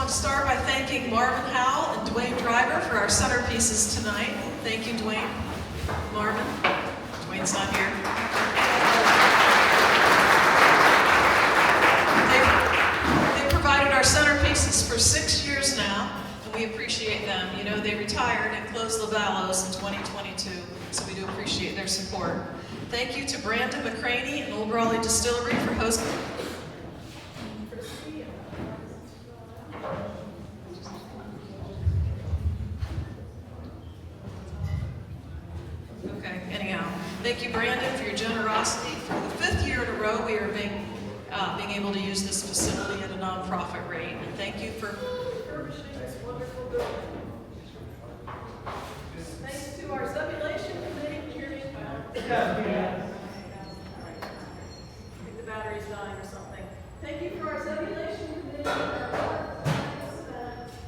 to start by thanking Marvin Howell and Dwayne Driver for our centerpieces tonight. Thank you, Dwayne. Marvin. Dwayne's not here. They provided our centerpieces for 6 years now, and we appreciate them. You know, they retired and closed Lavallo's in 2022, so we do appreciate their support. Thank you to Brandon McCraney and Old Raleigh Distillery for hosting. Okay, anyhow, thank you, Brandon, for your generosity. For the 5th year in a row, we are being able to use this facility at a nonprofit rate. And thank you for refurbishing this wonderful building. Thanks to our Zebulon committee. I think the battery's dying or something. Thank you for our Zebulon committee.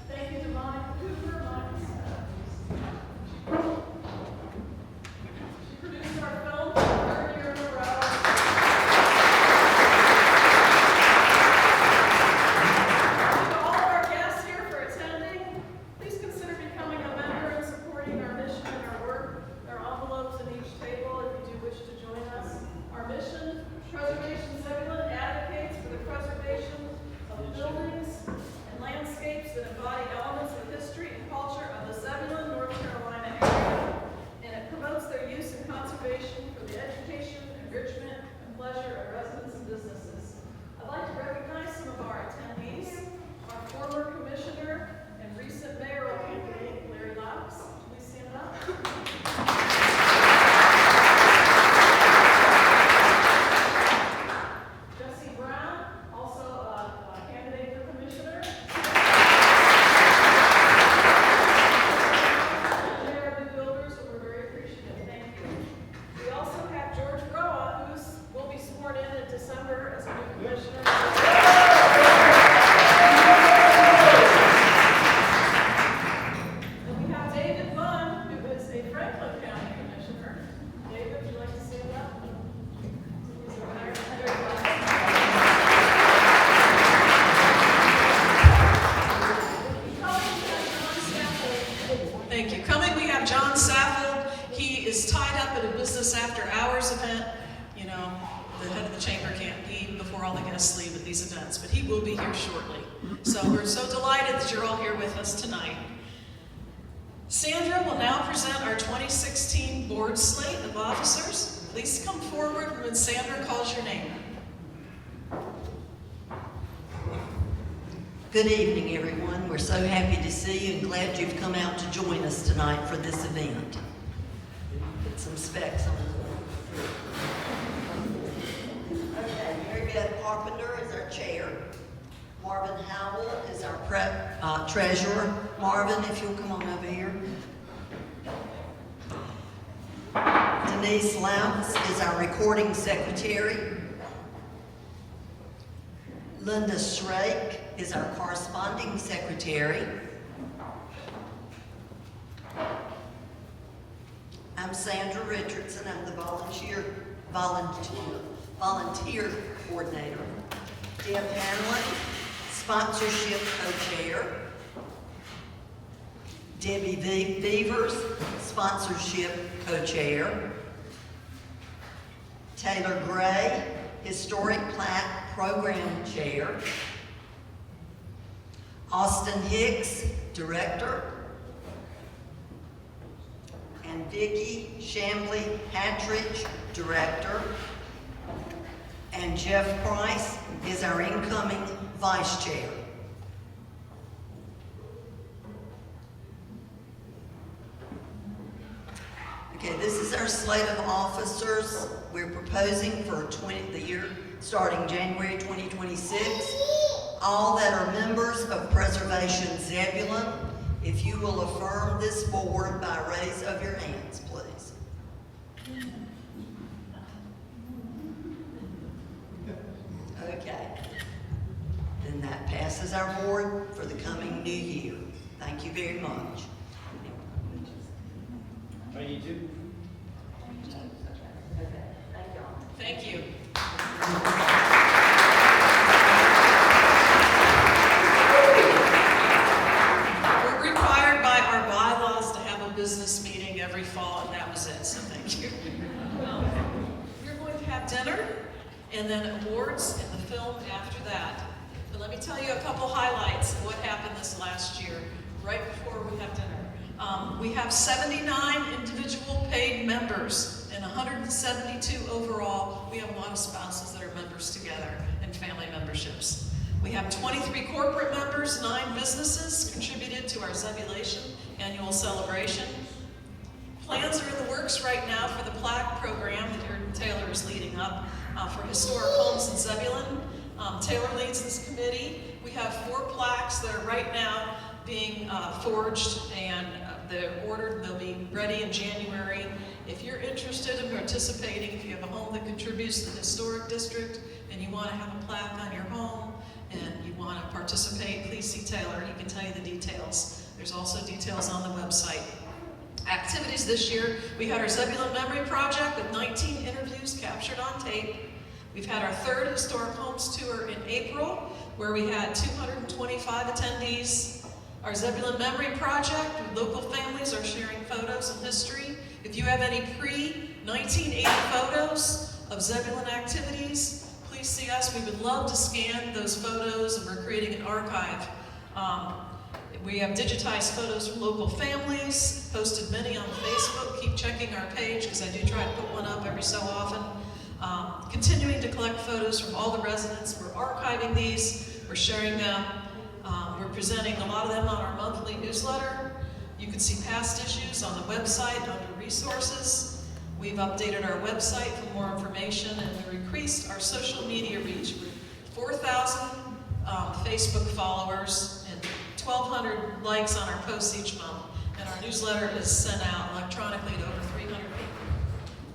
Thank you to Monica Cooper. She produced our film for the 3rd year in a row. To all of our guests here for attending, please consider becoming a member and supporting our mission and our work. There are envelopes in each table if you do wish to join us. Our mission, Preservation Zebulon, advocates for the preservation of buildings and landscapes that embody elements of history and culture of the Zebulon, North Carolina area, and it promotes their use and conservation for the education, enrichment, and pleasure of residents and businesses. I'd like to recognize some of our attendees. Our former commissioner and recent mayoral candidate, Larry Laux. Please stand up. Jesse Brown, also a candidate for commissioner. Mayor of the Builders, and we're very appreciative. Thank you. We also have George Roa, who will be sworn in December as a new commissioner. And we have David Bunn, who is a Franklin County commissioner. David, would you like to stand up? He's a retired Thank you. Coming, we have John Saffold. He is tied up at a business after hours event. You know, the head of the chamber can't be before all the guests leave at these events, but he will be here shortly. So we're so delighted that you're all here with us tonight. Sandra will now present our 2016 board slate of officers. Please come forward when Sandra calls your name. Good evening, everyone. We're so happy to see you and glad you've come out to join us tonight for this event. Put some specs on. Okay, Mary Beth Carpenter is our chair. Marvin Howell is our treasurer. Marvin, if you'll come on over here. Denise Lounce is our recording secretary. Linda Shrake is our corresponding secretary. I'm Sandra Richardson. I'm the volunteer coordinator. Deb Hanlon, sponsorship co-chair. Debbie Beavers, sponsorship co-chair. Taylor Gray, historic plaque program chair. Austin Hicks, director. And Vicki Shambly Hatridge, director. And Jeff Price is our incoming vice chair. Okay, this is our slate of officers. We're proposing for the year starting January 2026. All that are members of Preservation Zebulon, if you will affirm this board by a raise of your hands, please. Okay. Then that passes our board for the coming new year. Thank you very much. Are you too? Thank you. meeting every fall, and that was it, so thank you. You're going to have dinner, and then awards and the film after that. But let me tell you a couple highlights of what happened this last year, right before we have dinner. We have 79 individual paid members and 172 overall. We have a lot of spouses that are members together and family memberships. We have 23 corporate members, 9 businesses contributed to our Zebulon annual celebration. Plans are in the works right now for the plaque program that Aaron Taylor is leading up for historic homes in Zebulon. Taylor leads this committee. We have 4 plaques that are right now being forged, and they're ordered. They'll be ready in January. If you're interested in participating, if you have a home that contributes to the historic district and you want to have a plaque on your home and you want to participate, please see Taylor. He can tell you the details. There's also details on the website. Activities this year, we had our Zebulon Memory Project with 19 interviews captured on tape. We've had our 3rd Historic Homes Tour in April, where we had 225 attendees. Our Zebulon Memory Project with local families are sharing photos and history. If you have any pre-1980 photos of Zebulon activities, please see us. We would love to scan those photos, and we're creating an archive. We have digitized photos from local families, posted many on Facebook. Keep checking our page because I do try to put one up every so often. Continuing to collect photos from all the residents. We're archiving these, we're sharing them. We're presenting a lot of them on our monthly newsletter. You can see past issues on the website under resources. We've updated our website for more information, and we increased our social media reach with 4,000 Facebook followers and 1,200 likes on our posts each month. And our newsletter is sent out electronically to over 300 people.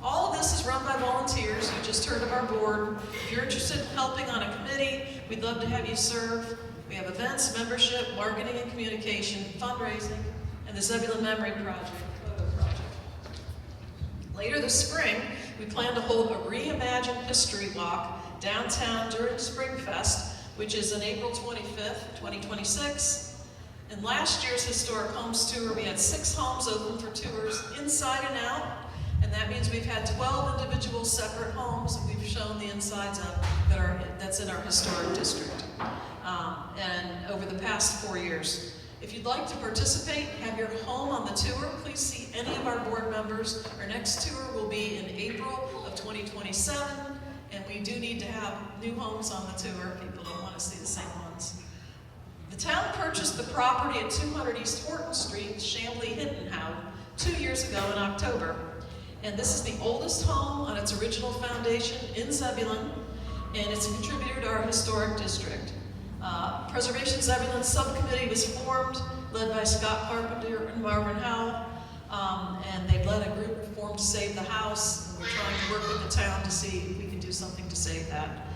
All of this is run by volunteers. You just heard of our board. If you're interested in helping on a committee, we'd love to have you serve. We have events, membership, marketing and communication, fundraising, and the Zebulon Memory Project, photo project. Later this spring, we plan to hold a Reimagine History Walk downtown during Spring Fest, which is on April 25th, 2026. In last year's Historic Homes Tour, we had 6 homes open for tours inside and out, and that means we've had 12 individual separate homes that we've shown the insides of that's in our historic district. And over the past 4 years. If you'd like to participate, have your home on the tour, please see any of our board members. Our next tour will be in April of 2027, and we do need to have new homes on the tour. People don't want to see the same ones. The town purchased the property at 200 East Horton Street, Chamblee-Hittenhout, 2 years ago in October. And this is the oldest home on its original foundation in Zebulon, and it's a contributor to our historic district. Preservation Zebulon Subcommittee was formed, led by Scott Carpenter and Marvin Howe, and they've led a group formed to save the house. And we're trying to work with the town to see if we can do something to save that.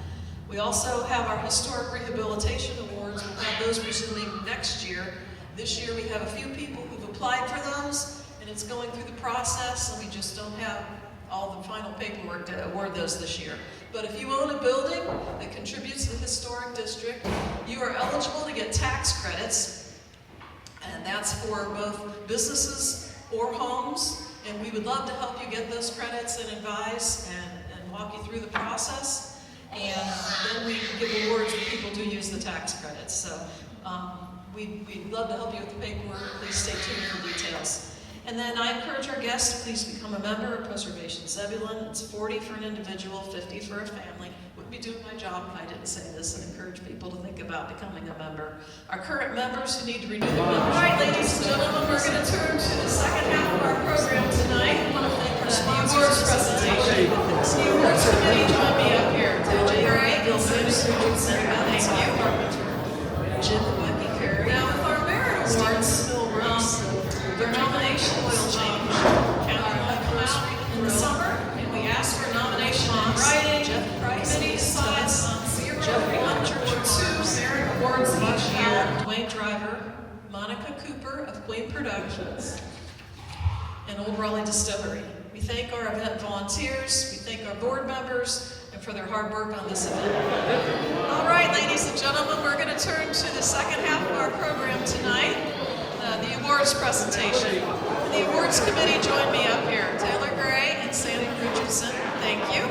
We also have our Historic Rehabilitation Awards. We'll have those resuming next year. This year we have a few people who've applied for those, and it's going through the process, and we just don't have all the final paperwork to award those this year. But if you own a building that contributes to the historic district, you are eligible to get tax credits, and that's for both businesses or homes, and we would love to help you get those credits and advise and walk you through the process, and then we give awards when people do use the tax credits. So we'd love to help you with the paperwork. Please stay tuned for details. And then I encourage our guests to please become a member of Preservation Zebulon. It's $40 for an individual, $50 for a family. Wouldn't be doing my job if I didn't say this and encourage people to think about becoming a member. Our current members who need to renew their membership. All right, ladies and gentlemen, we're going to turn to the second half of our program tonight. I want to thank our sponsors presentation. The awards committee, join me up here. Jerry, Bill Sims, Richardson, thank you. Jim and Becky Carey. Now, with our merit awards, their nomination will change. County will come out in the summer, and we ask for nomination in writing. Jeff Price, committee decides on 0, 1, or 2 merit awards each year. Dwayne Driver, Monica Cooper of Queen Productions, and Old Raleigh Distillery. We thank our event volunteers, we thank our board members, and for their hard work on this event. All right, ladies and gentlemen, we're going to turn to the second half of our program tonight. The awards presentation. And the the awards committee join me up here? Taylor Gray and Sandy Richardson. Thank you.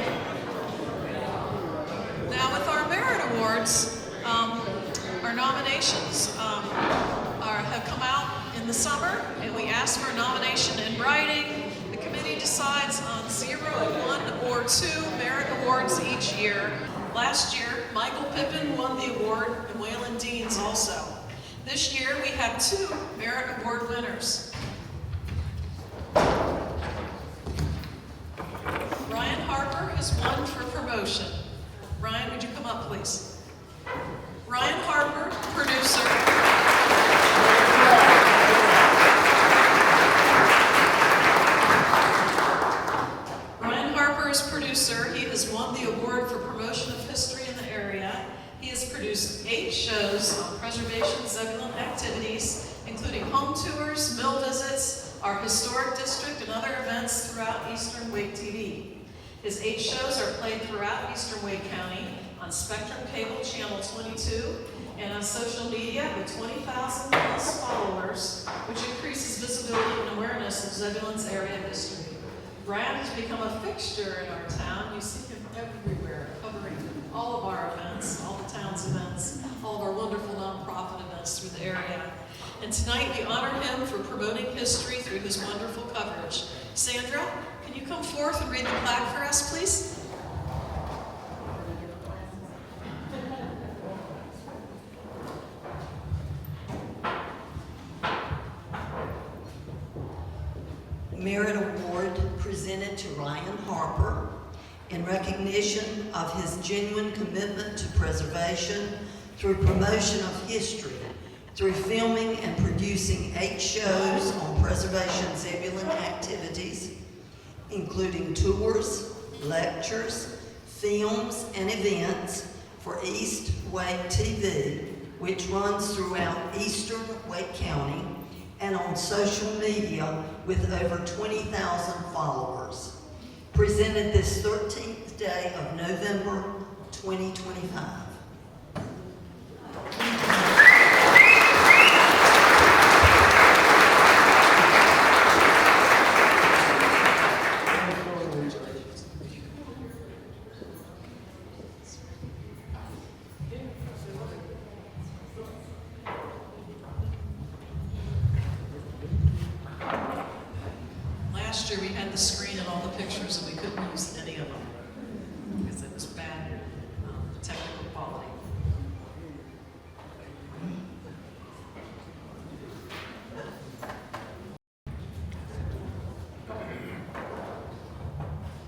Now with our merit awards, our nominations have come out in the summer, and we ask for a nomination in writing. The committee decides on 0, 1, or 2 merit awards each year. Last year, Michael Pippin won the award, and Waylon Deans also. This year, we have 2 merit award winners. Ryan Harper has won for promotion. Ryan, would you come up, please? Ryan Harper, producer. Ryan Harper is producer. He has won the award for promotion of history in the area. He has produced 8 shows on preservation Zebulon activities, including home tours, mill visits, our historic district, and other events throughout Eastern Wake TV. His 8 shows are played throughout Eastern Wake County on Spectrum Cable Channel 22 and on social media with 20,000 plus followers, which increases visibility and awareness of Zebulon's area history. Ryan has become a fixture in our town. You see him everywhere, covering all of our events, all the town's events, all of our wonderful nonprofit events through the area. And tonight we honor him for promoting history through his wonderful coverage. Sandra, can you come forth and read the plaque for us, please? Merit Award presented to Ryan Harper in recognition of his genuine commitment to preservation through promotion of history, through filming and producing 8 shows on preservation Zebulon activities, including tours, lectures, films, and events for East Wake TV, which runs throughout Eastern Wake County, and on social media with over 20,000 followers. Presented this 13th day of November 2025. Last year we had the screen and all the pictures and we couldn't use any of them because it was bad technical quality.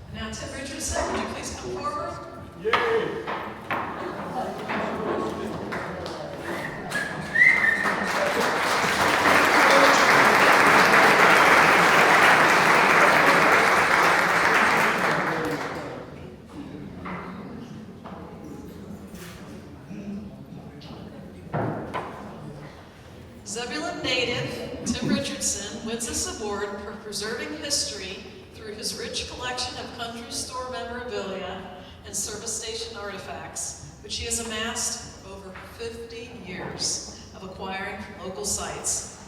And now Tim Richardson, would you please come forward? Yay! Zebulon native Tim Richardson wins this award for preserving history through his rich collection of country store memorabilia and service station artifacts, which he has amassed over 50 years of acquiring from local sites.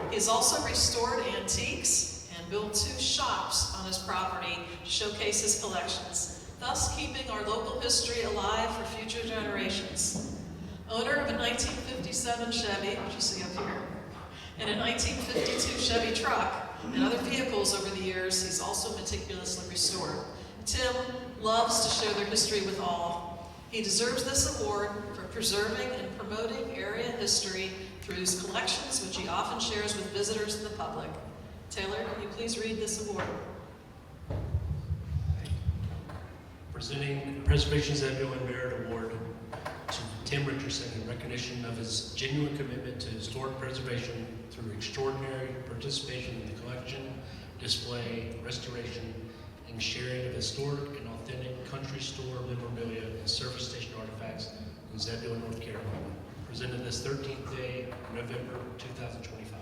He has also restored antiques and built 2 shops on his property to showcase his collections, thus keeping our local history alive for future generations. Owner of a 1957 Chevy, which you see up here, and a 1952 Chevy truck, and other vehicles over the years he's also meticulously restored. Tim loves to share their history with all. He deserves this award for preserving and promoting area history through his collections, which he often shares with visitors and the public. Taylor, can you please read this award? Presenting the Preservation Zebulon Merit Award to Tim Richardson in recognition of his genuine commitment to historic preservation through extraordinary participation in the collection, display, restoration, and sharing of historic and authentic country store memorabilia and service station artifacts in Zebulon, North Carolina. Presented this 13th day of November 2025.